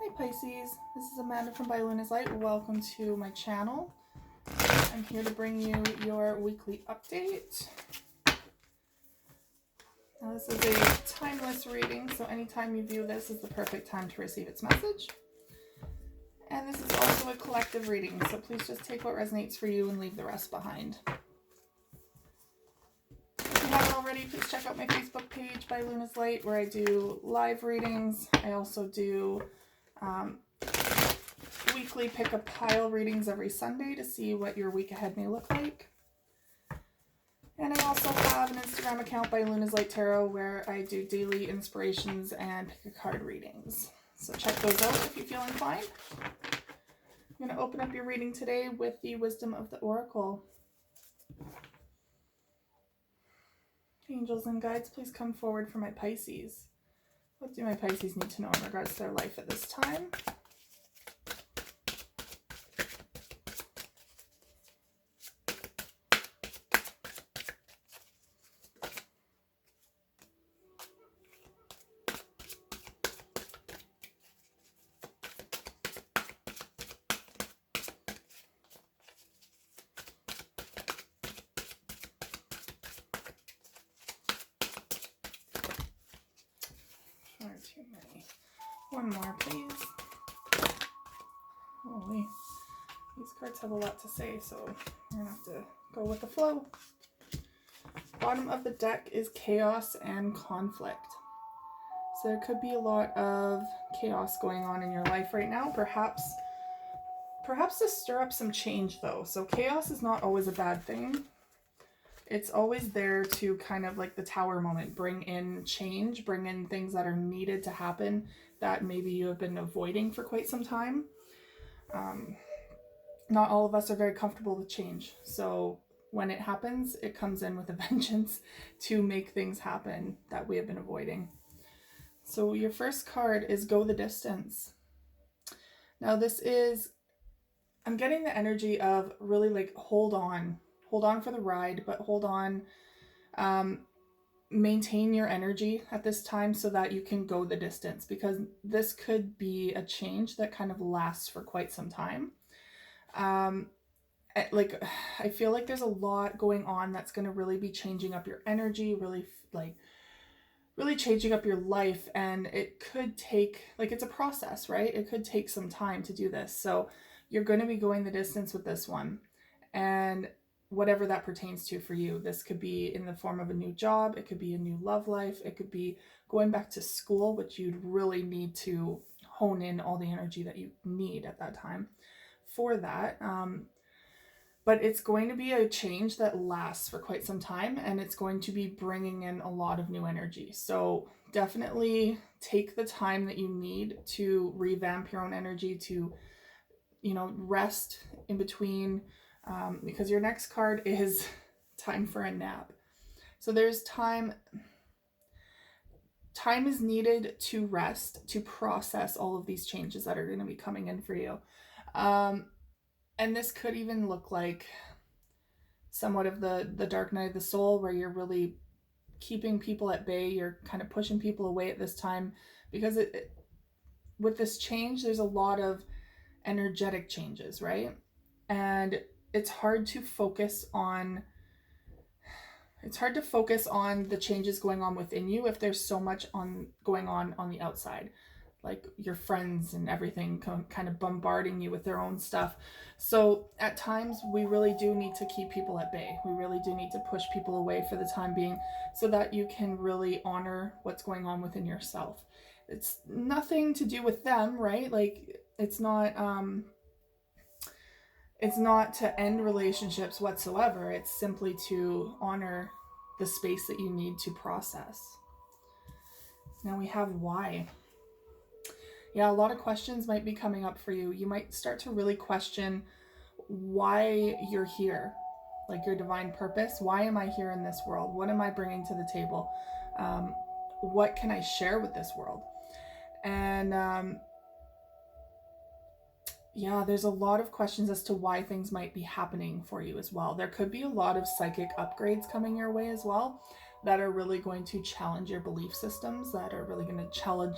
Hi Pisces, this is Amanda from By Luna's Light. Welcome to my channel. I'm here to bring you your weekly update. Now this is a timeless reading, so anytime you view this is the perfect time to receive its message. And this is also a collective reading, so please just take what resonates for you and leave the rest behind. If you haven't already, please check out my Facebook page, By Luna's Light, where I do live readings. I also do weekly pick a pile readings every Sunday to see what your week ahead may look like. And I also have an Instagram account, By Luna's Light Tarot, where I do daily inspirations and pick a card readings. So check those out if you feel inclined. I'm going to open up your reading today with the Wisdom of the Oracle. Angels and guides, please come forward for my Pisces. What do my Pisces need to know in regards to their life at this time? Too many. One more, please. Holy, these cards have a lot to say, so we're gonna have to go with the flow. Bottom of the deck is chaos and conflict. So there could be a lot of chaos going on in your life right now. Perhaps to stir up some change though. So chaos is not always a bad thing. It's always there to kind of like the tower moment, bring in change, bring in things that are needed to happen that maybe you have been avoiding for quite some time. Not all of us are very comfortable with change. So when it happens, it comes in with a vengeance to make things happen that we have been avoiding. So your first card is Go the Distance. Now this is, I'm getting the energy of really like hold on for the ride, but hold on, maintain your energy at this time so that you can go the distance, because this could be a change that kind of lasts for quite some time. Like I feel like there's a lot going on that's going to really be changing up your energy, really changing up your life, and it could take, like, it's a process, right? It could take some time to do this. So you're going to be going the distance with this one, and whatever that pertains to for you. This could be in the form of a new job. It could be a new love life. It could be going back to school, which you'd really need to hone in all the energy that you need at that time for that. But it's going to be a change that lasts for quite some time, and it's going to be bringing in a lot of new energy. So definitely take the time that you need to revamp your own energy, to, you know, rest in between, because your next card is time for a nap. So there's time is needed to rest, to process all of these changes that are going to be coming in for you. And this could even look like somewhat of the dark night of the soul, where you're really keeping people at bay. You're kind of pushing people away at this time, because with this change, there's a lot of energetic changes, right? And it's hard to focus on the changes going on within you if there's so much going on the outside, like your friends and everything kind of bombarding you with their own stuff. So at times we really do need to keep people at bay. We really do need to push people away for the time being, so that you can really honor what's going on within yourself. It's nothing to do with them, right? Like it's not to end relationships whatsoever. It's simply to honor the space that you need to process. Now we have why. Yeah, a lot of questions might be coming up for you. You might start to really question why you're here, like your divine purpose. Why am I here in this world? What am I bringing to the table? What can I share with this world? And yeah, there's a lot of questions as to why things might be happening for you as well. There could be a lot of psychic upgrades coming your way as well that are really going to challenge your belief systems, that are really going to challenge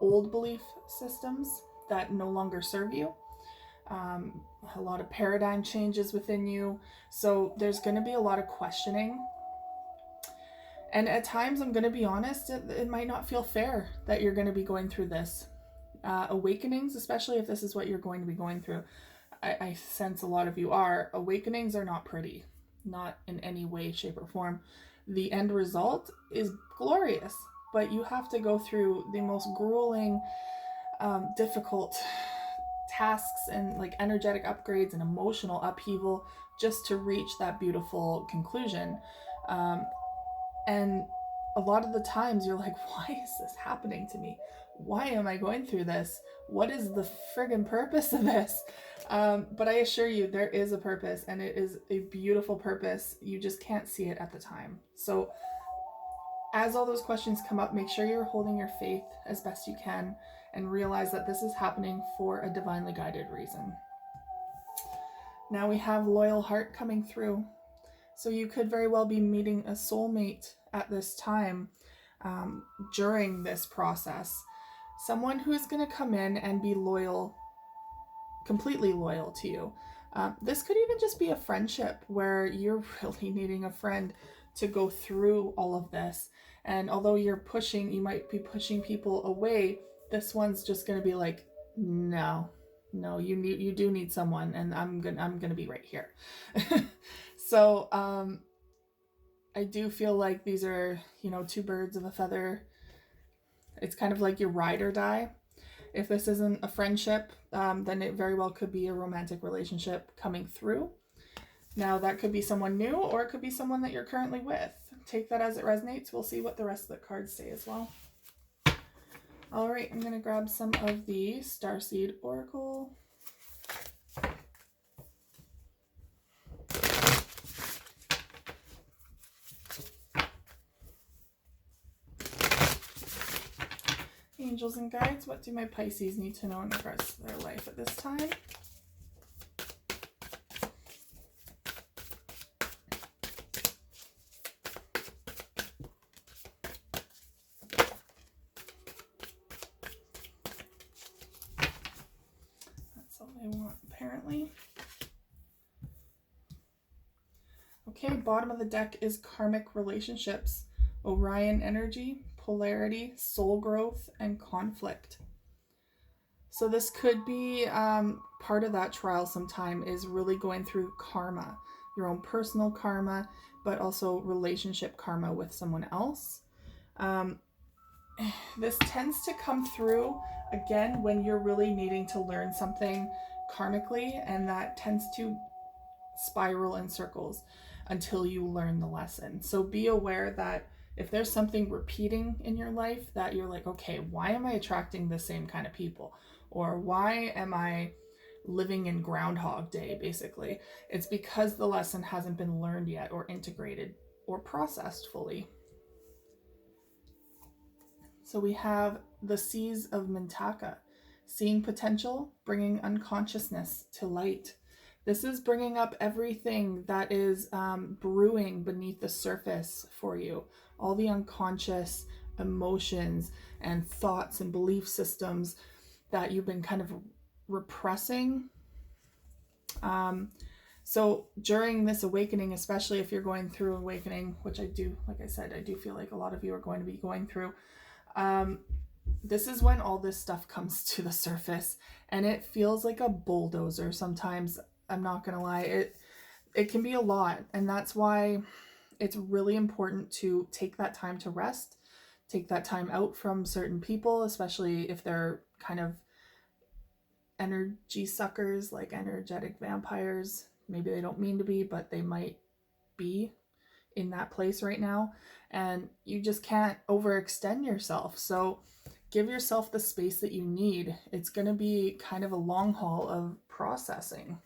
old belief systems that no longer serve you. A lot of paradigm changes within you. So there's going to be a lot of questioning. And at times, I'm going to be honest, it might not feel fair that you're going to be going through this. Awakenings, especially if this is what you're going to be going through, I sense a lot of you are. Awakenings are not pretty, not in any way, shape, or form. The end result is glorious, but you have to go through the most grueling, difficult tasks and like energetic upgrades and emotional upheaval just to reach that beautiful conclusion. And a lot of the times you're like, why is this happening to me? Why am I going through this? What is the friggin' purpose of this? But I assure you, there is a purpose, and it is a beautiful purpose. You just can't see it at the time. So as all those questions come up, make sure you're holding your faith as best you can and realize that this is happening for a divinely guided reason. Now we have loyal heart coming through. So you could very well be meeting a soulmate at this time, during this process. Someone who is going to come in and be loyal, completely loyal to you. This could even just be a friendship where you're really needing a friend to go through all of this. And although you might be pushing people away, this one's just going to be like, no, you do need someone, and I'm gonna be right here. So I do feel like these are, two birds of a feather. It's kind of like your ride or die. If this isn't a friendship, then it very well could be a romantic relationship coming through. Now that could be someone new, or it could be someone that you're currently with. Take that as it resonates. We'll see what the rest of the cards say as well. All right, I'm going to grab some of the Starseed Oracle. Angels and guides, what do my Pisces need to know in regards to their life at this time? That's all they want, apparently. Okay, bottom of the deck is karmic relationships, Orion energy, polarity, soul growth, and conflict. So this could be part of that trial sometime, is really going through karma, your own personal karma, but also relationship karma with someone else. This tends to come through, again, when you're really needing to learn something karmically, and that tends to spiral in circles until you learn the lesson. So be aware that if there's something repeating in your life that you're like, okay, why am I attracting the same kind of people? Or why am I living in Groundhog Day, basically? It's because the lesson hasn't been learned yet, or integrated, or processed fully. So we have the Seas of Mintaka, seeing potential, bringing unconsciousness to light. This is bringing up everything that is brewing beneath the surface for you. All the unconscious emotions and thoughts and belief systems that you've been kind of repressing. So during this awakening, especially if you're going through awakening, which I do, like I said, I do feel like a lot of you are going to be going through, this is when all this stuff comes to the surface, and it feels like a bulldozer sometimes. I'm not gonna lie, it can be a lot, and that's why it's really important to take that time to rest, take that time out from certain people, especially if they're kind of energy suckers, like energetic vampires. Maybe they don't mean to be, but they might be in that place right now, and you just can't overextend yourself. So give yourself the space that you need. It's going to be kind of a long haul of processing.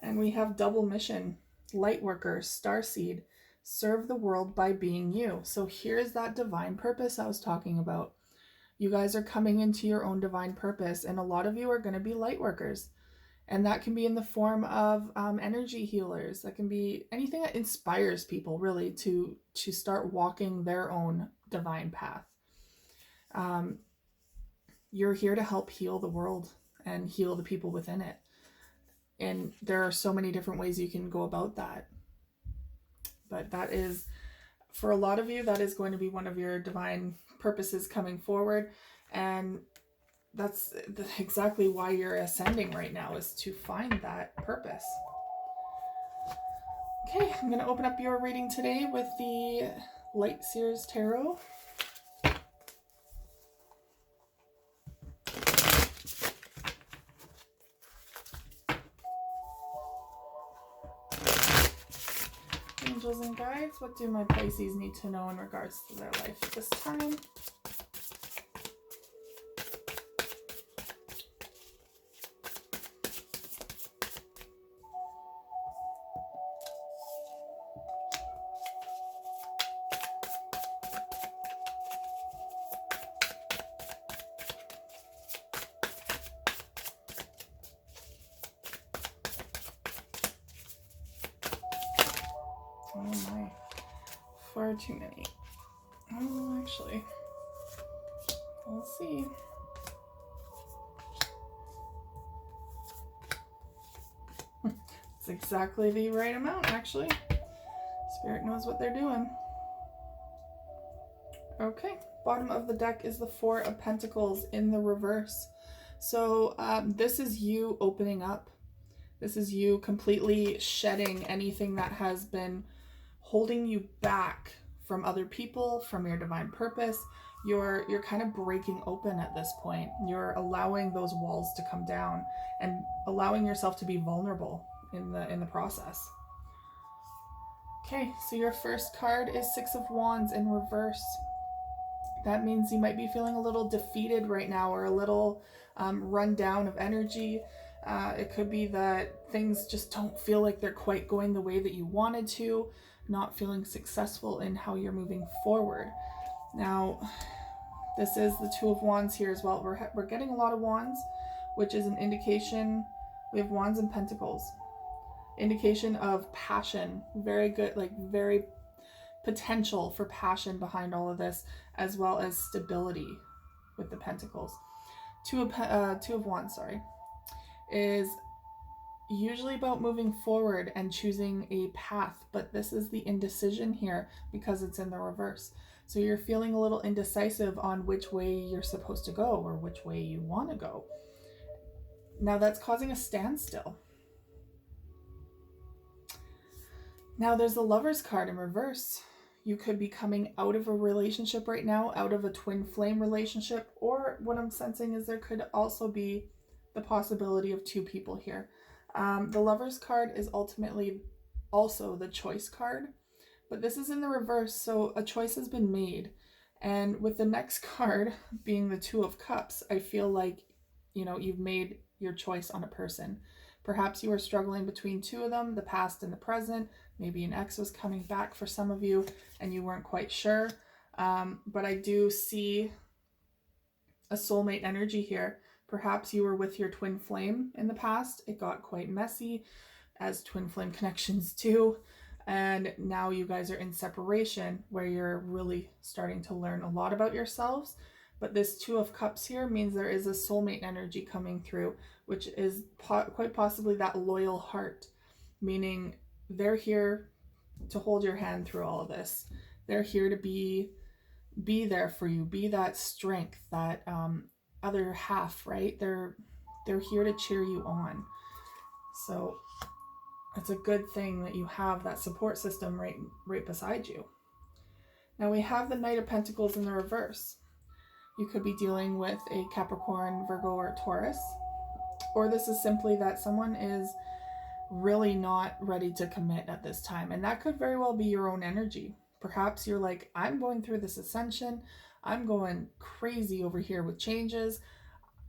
And we have double mission, Lightworker, Starseed, serve the world by being you. So here's that divine purpose I was talking about. You guys are coming into your own divine purpose, and a lot of you are going to be light workers. And that can be in the form of energy healers. That can be anything that inspires people really to start walking their own divine path. You're here to help heal the world and heal the people within it. And there are so many different ways you can go about that. But that is, for a lot of you, that is going to be one of your divine purposes coming forward. And that's exactly why you're ascending right now, is to find that purpose. Okay, I'm going to open up your reading today with the Light Seers Tarot. Angels and guides, what do my Pisces need to know in regards to their life at this time? Oh my, far too many. Oh, actually, we'll see. It's exactly the right amount, actually. Spirit knows what they're doing. Okay, bottom of the deck is the Four of Pentacles in the reverse. So this is you opening up. This is you completely shedding anything that has been holding you back from other people, from your divine purpose. You're kind of breaking open at this point. You're allowing those walls to come down and allowing yourself to be vulnerable in the process. Okay, so your first card is Six of Wands in reverse. That means you might be feeling a little defeated right now, or a little run down of energy. It could be that things just don't feel like they're quite going the way that you wanted to, not feeling successful in how you're moving forward. Now, this is the Two of Wands here as well. We're getting a lot of wands, which is an indication. We have Wands and Pentacles. Indication of passion. Very good, like very potential for passion behind all of this, as well as stability with the Pentacles. Two of Wands, is usually about moving forward and choosing a path, but this is the indecision here because it's in the reverse. So you're feeling a little indecisive on which way you're supposed to go or which way you want to go. Now that's causing a standstill. Now there's the Lover's card in reverse. You could be coming out of a relationship right now, out of a twin flame relationship, or what I'm sensing is there could also be the possibility of two people here. The Lover's card is ultimately also the Choice card, but this is in the reverse, so a choice has been made. And with the next card being the Two of Cups, I feel like, you know, you've made your choice on a person. Perhaps you were struggling between two of them, the past and the present. Maybe an ex was coming back for some of you and you weren't quite sure. But I do see a soulmate energy here. Perhaps you were with your twin flame in the past. It got quite messy, as twin flame connections do. And now you guys are in separation, where you're really starting to learn a lot about yourselves. But this Two of Cups here means there is a soulmate energy coming through, which is quite possibly that loyal heart, meaning they're here to hold your hand through all of this. They're here to be there for you, be that strength, that other half, right? They're here to cheer you on. So it's a good thing that you have that support system right beside you. Now we have the Knight of Pentacles in the reverse. You could be dealing with a Capricorn, Virgo, or Taurus, or this is simply that someone is really not ready to commit at this time, and that could very well be your own energy. Perhaps you're like, I'm going through this ascension, I'm going crazy over here with changes.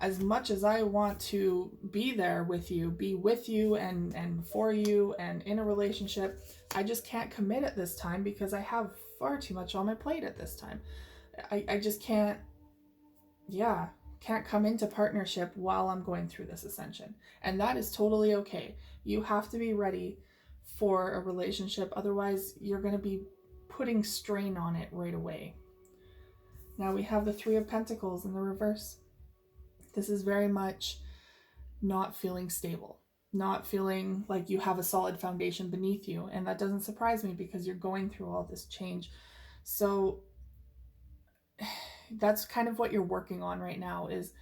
As much as I want to be there with you, be with you and for you and in a relationship, I just can't commit at this time because I have far too much on my plate at this time. I just can't come into partnership while I'm going through this ascension. And that is totally okay. You have to be ready for a relationship. Otherwise, you're going to be putting strain on it right away. Now we have the Three of Pentacles in the reverse. This is very much not feeling stable, not feeling like you have a solid foundation beneath you. And that doesn't surprise me because you're going through all this change. So that's kind of what you're working on right now, is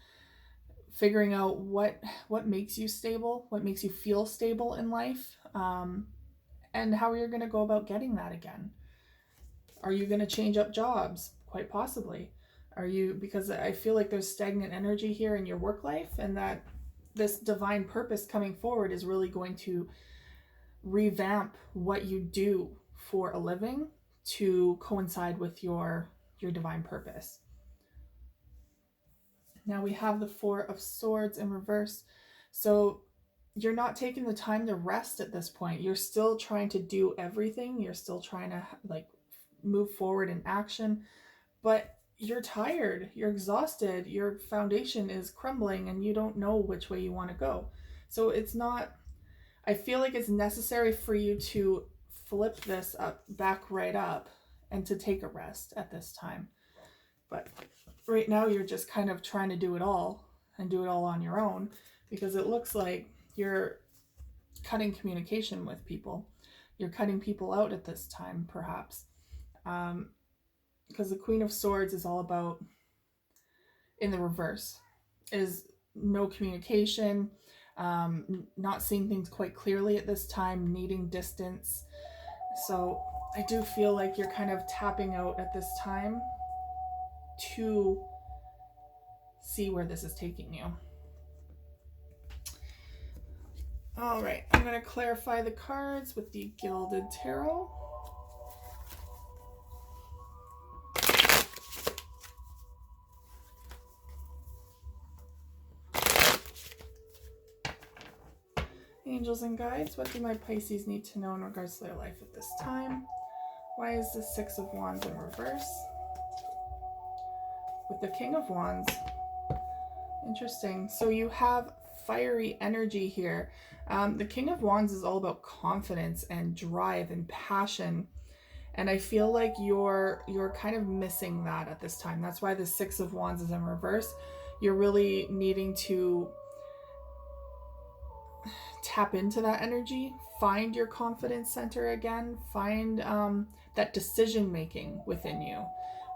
figuring out what makes you stable, what makes you feel stable in life, and how you're going to go about getting that again. Are you going to change up jobs? Quite possibly. Are you, because I feel like there's stagnant energy here in your work life, and that this divine purpose coming forward is really going to revamp what you do for a living to coincide with your divine purpose. Now we have the Four of Swords in reverse. So you're not taking the time to rest at this point. You're still trying to do everything. You're still trying to like move forward in action, but you're tired, you're exhausted, your foundation is crumbling, and you don't know which way you want to go. So it's not, I feel like it's necessary for you to flip this up, back right up, and to take a rest at this time. But right now you're just kind of trying to do it all, and do it all on your own, because it looks like you're cutting communication with people. You're cutting people out at this time, perhaps. Because the Queen of Swords is all about, in the reverse, is no communication, not seeing things quite clearly at this time, needing distance. So I do feel like you're kind of tapping out at this time to see where this is taking you. All right, I'm going to clarify the cards with the Gilded Tarot. Angels and guides, what do my Pisces need to know in regards to their life at this time? Why is the Six of Wands in reverse? With the King of Wands. Interesting. So you have fiery energy here. The King of Wands is all about confidence and drive and passion. And I feel like you're kind of missing that at this time. That's why the Six of Wands is in reverse. You're really needing to tap into that energy, find your confidence center again, find that decision making within you,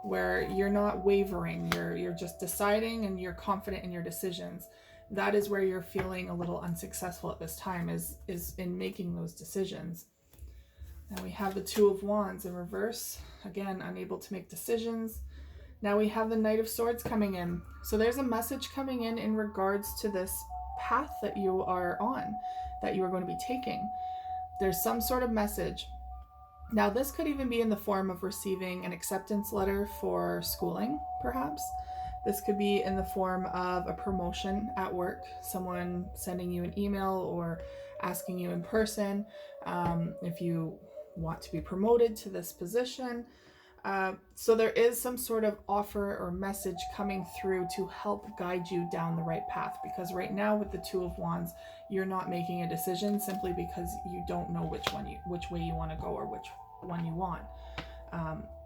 where you're not wavering, you're just deciding, and you're confident in your decisions. That is where you're feeling a little unsuccessful at this time, is in making those decisions. Now we have the Two of Wands in reverse, again unable to make decisions. Now we have the Knight of Swords coming in. So there's a message coming in regards to this path that you are on, that you are going to be taking. There's some sort of message. Now this could even be in the form of receiving an acceptance letter for schooling, perhaps. This could be in the form of a promotion at work, someone sending you an email or asking you in person if you want to be promoted to this position. So there is some sort of offer or message coming through to help guide you down the right path, because right now with the Two of Wands, you're not making a decision simply because you don't know which way you want to go or which one you want.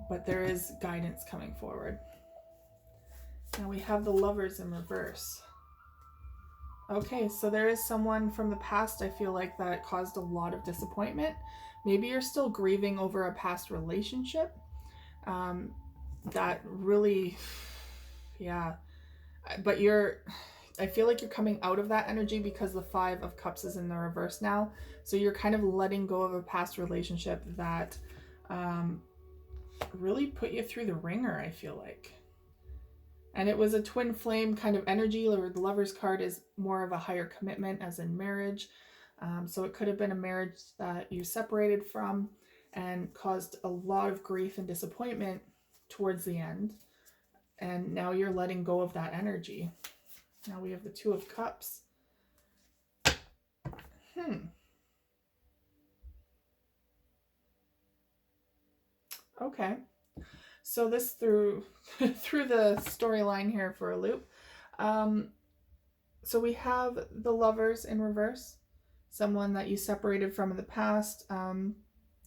But there is guidance coming forward. Now we have the Lovers in reverse. Okay, so there is someone from the past, I feel like, that caused a lot of disappointment. Maybe you're still grieving over a past relationship. That really, yeah, but I feel like you're coming out of that energy because the Five of Cups is in the reverse now. So you're kind of letting go of a past relationship that really put you through the ringer, I feel like. And it was a twin flame kind of energy. The Lover's card is more of a higher commitment, as in marriage. So it could have been a marriage that you separated from and caused a lot of grief and disappointment towards the end. And now you're letting go of that energy. Now we have the Two of Cups. Okay. So this threw the storyline here for a loop. So we have the Lovers in reverse. Someone that you separated from in the past.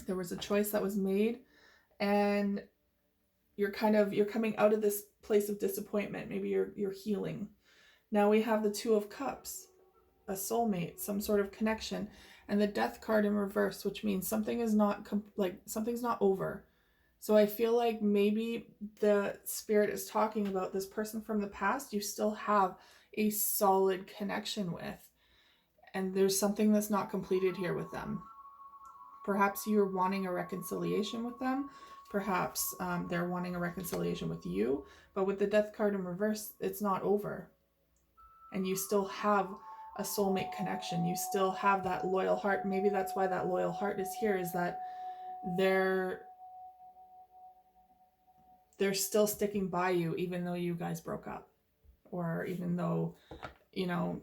There was a choice that was made, and you're coming out of this place of disappointment. Maybe you're healing. Now we have the Two of Cups, a soulmate, some sort of connection, and the Death card in reverse, which means something is not something's not over. So I feel like maybe the spirit is talking about this person from the past you still have a solid connection with, and there's something that's not completed here with them. Perhaps you're wanting a reconciliation with them. Perhaps they're wanting a reconciliation with you. But with the Death card in reverse, it's not over. And you still have a soulmate connection. You still have that loyal heart. Maybe that's why that loyal heart is here, is that they're still sticking by you even though you guys broke up. Or even though, you know,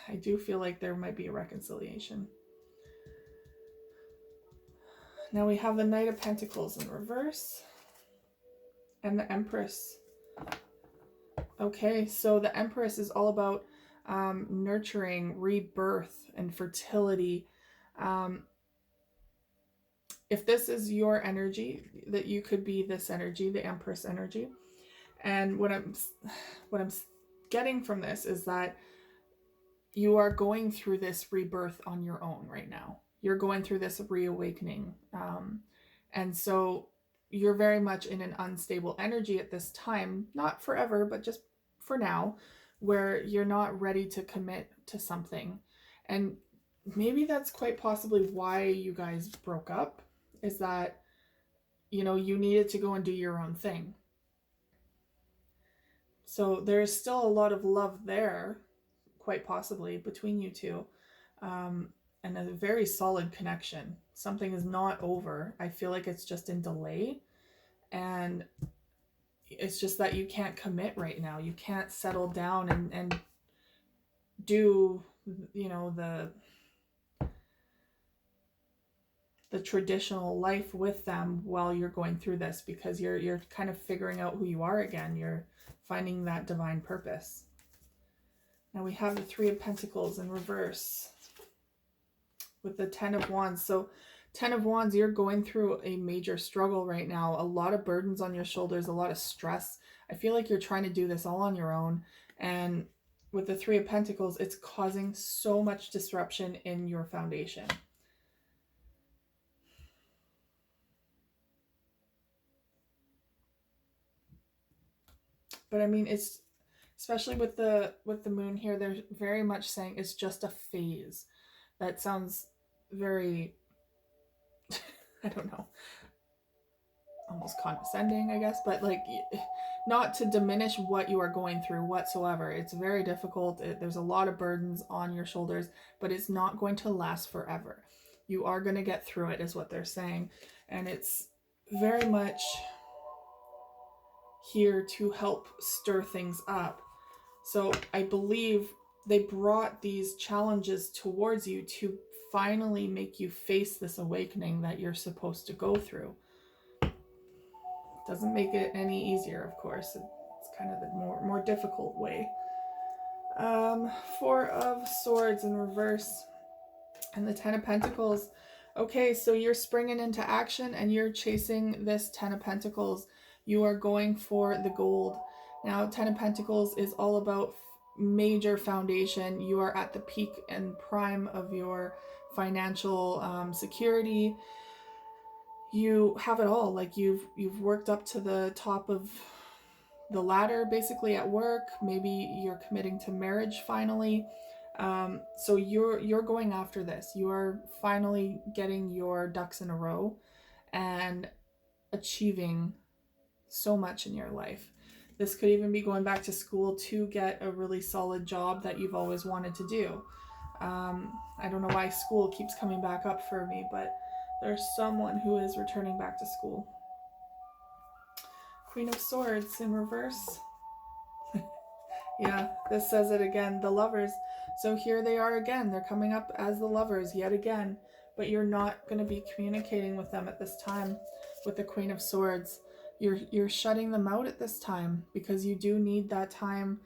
I do feel like there might be a reconciliation. Now we have the Knight of Pentacles in reverse and the Empress. Okay, so the Empress is all about nurturing, rebirth, and fertility. If this is your energy, that you could be this energy, the Empress energy. And what I'm getting from this is that you are going through this rebirth on your own right now. You're going through this reawakening. And so you're very much in an unstable energy at this time, not forever, but just for now, where you're not ready to commit to something. And maybe that's quite possibly why you guys broke up, is that, you know, you needed to go and do your own thing. So there's still a lot of love there, quite possibly, between you two. And a very solid connection. Something is not over. I feel like it's just in delay. And it's just that you can't commit right now. You can't settle down and do, you know, the traditional life with them while you're going through this, because you're kind of figuring out who you are again. You're finding that divine purpose. Now we have the Three of Pentacles in reverse with the Ten of Wands. So 10 of Wands, you're going through a major struggle right now. A lot of burdens on your shoulders, a lot of stress. I feel like you're trying to do this all on your own. And with the Three of Pentacles, it's causing so much disruption in your foundation. But I mean, it's especially with the moon here, they're very much saying it's just a phase. That sounds very I don't know, almost condescending, I guess, but like, not to diminish what you are going through whatsoever. It's very difficult. There's a lot of burdens on your shoulders, but it's not going to last forever. You are going to get through it, is what they're saying. And it's very much here to help stir things up. So I believe they brought these challenges towards you to finally make you face this awakening that you're supposed to go through. Doesn't make it any easier, of course. It's kind of the more difficult way. Four of Swords in reverse and the Ten of Pentacles. Okay, so you're springing into action and you're chasing this Ten of Pentacles. You are going for the gold. Now, Ten of Pentacles is all about major foundation. You are at the peak and prime of your financial security. You have it all. Like you've worked up to the top of the ladder basically at work. Maybe you're committing to marriage finally. So you're going after this. You are finally getting your ducks in a row and achieving so much in your life. This could even be going back to school to get a really solid job that you've always wanted to do. I don't know why school keeps coming back up for me, but there's someone who is returning back to school. Queen of Swords in reverse. Yeah, this says it again, the Lovers. So here they are again. They're coming up as the Lovers yet again, but you're not going to be communicating with them at this time with the Queen of Swords. You're shutting them out at this time because you do need that time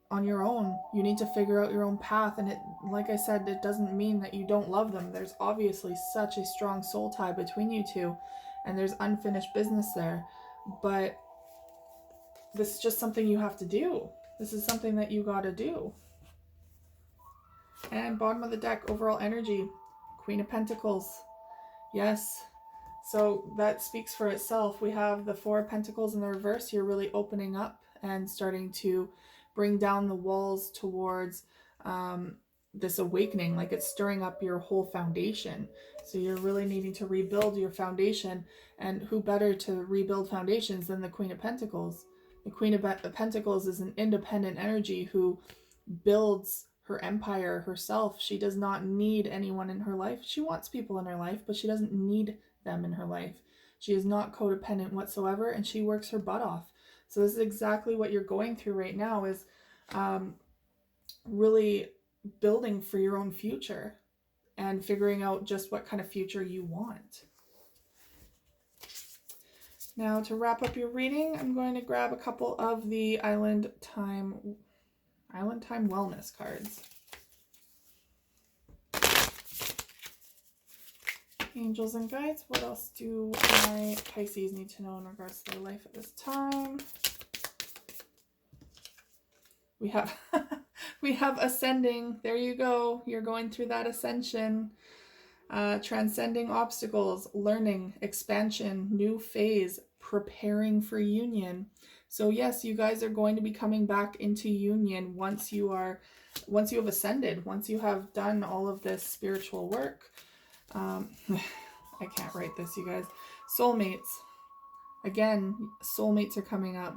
on your own. You need to figure out your own path. And it, like I said, it doesn't mean that you don't love them. There's obviously such a strong soul tie between you two, and there's unfinished business there. but this is just something you have to do. This is something that you got to do. And bottom of the deck, overall energy, Queen of Pentacles. Yes. So that speaks for itself. We have the Four of Pentacles in the reverse. You're really opening up and starting to bring down the walls towards this awakening. Like it's stirring up your whole foundation. So you're really needing to rebuild your foundation. And who better to rebuild foundations than the Queen of Pentacles? The Queen of Pentacles is an independent energy who builds her empire herself. She does not need anyone in her life. She wants people in her life, but she doesn't need them in her life. She is not codependent whatsoever, and she works her butt off. So this is exactly what you're going through right now, is really building for your own future and figuring out just what kind of future you want. Now, to wrap up your reading, I'm going to grab a couple of the Island Time Wellness cards. Angels and guides, what else do my Pisces need to know in regards to their life at this time? We have we have ascending. There you go. You're going through that ascension. Transcending obstacles, learning, expansion, new phase, preparing for union. So yes, you guys are going to be coming back into union once you have ascended, once you have done all of this spiritual work. I can't write this, you guys. Soulmates. Again, soulmates are coming up.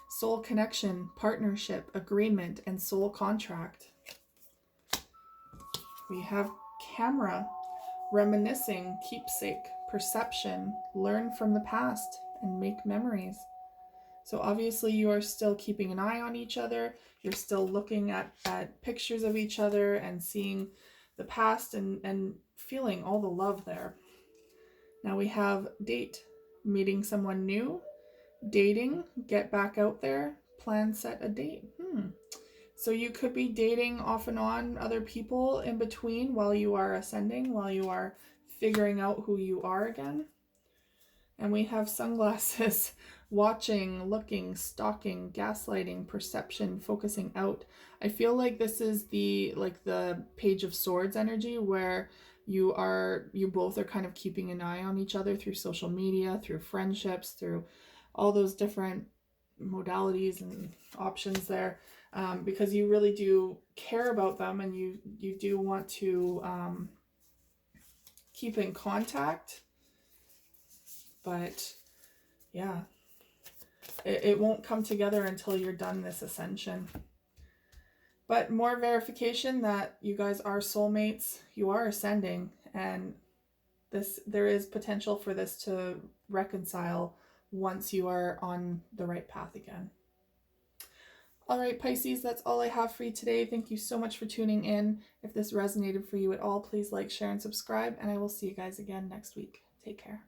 Soul connection, partnership, agreement, and soul contract. We have camera, reminiscing, keepsake, perception, learn from the past, and make memories. So obviously you are still keeping an eye on each other. You're still looking at pictures of each other and seeing the past and feeling all the love there. Now we have date, meeting someone new, dating, get back out there, plan, set a date. So you could be dating off and on other people in between while you are ascending, while you are figuring out who you are again. And we have sunglasses, watching, looking, stalking, gaslighting, perception, focusing out. I feel like this is the Page of Swords energy, where you both are kind of keeping an eye on each other through social media, through friendships, through all those different modalities and options there, because you really do care about them, and you do want to keep in contact. But yeah, it won't come together until you're done this ascension. But more verification that you guys are soulmates, you are ascending, and there is potential for this to reconcile once you are on the right path again. All right, Pisces, that's all I have for you today. Thank you so much for tuning in. If this resonated for you at all, please like, share, and subscribe, and I will see you guys again next week. Take care.